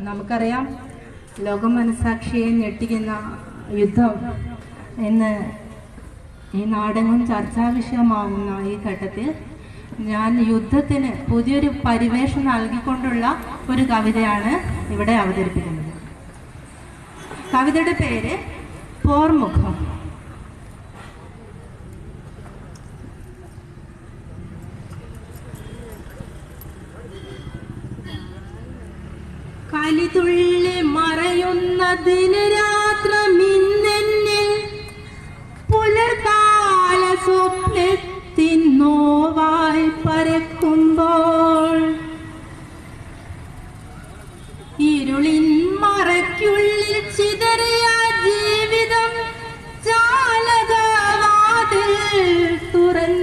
നമുക്കറിയാം, ലോകം മനസാക്ഷിയെ ഞെട്ടിക്കുന്ന യുദ്ധം എന്ന് ഈ നാടെങ്ങും ചർച്ചാ വിഷയമാവുന്ന ഈ ഘട്ടത്തിൽ ഞാൻ യുദ്ധത്തിന് പുതിയൊരു പരിവേഷം നൽകിക്കൊണ്ടുള്ള ഒരു കവിതയാണ് ഇവിടെ അവതരിപ്പിക്കുന്നത്. കവിതയുടെ പേര് പോർമുഖം. കലിതുള്ളി മറയുന്ന ദിനരാത്ര മിന്നെന്നിൽ പുലർകാല സ്വപ്നത്തിൻ നോവായി പരക്കുമ്പോൾ ഇരുളിൻ മറയ്ക്കുള്ളിൽ ചിതറിയ ജീവിതം ജാലകവാതിൽ തുറന്നു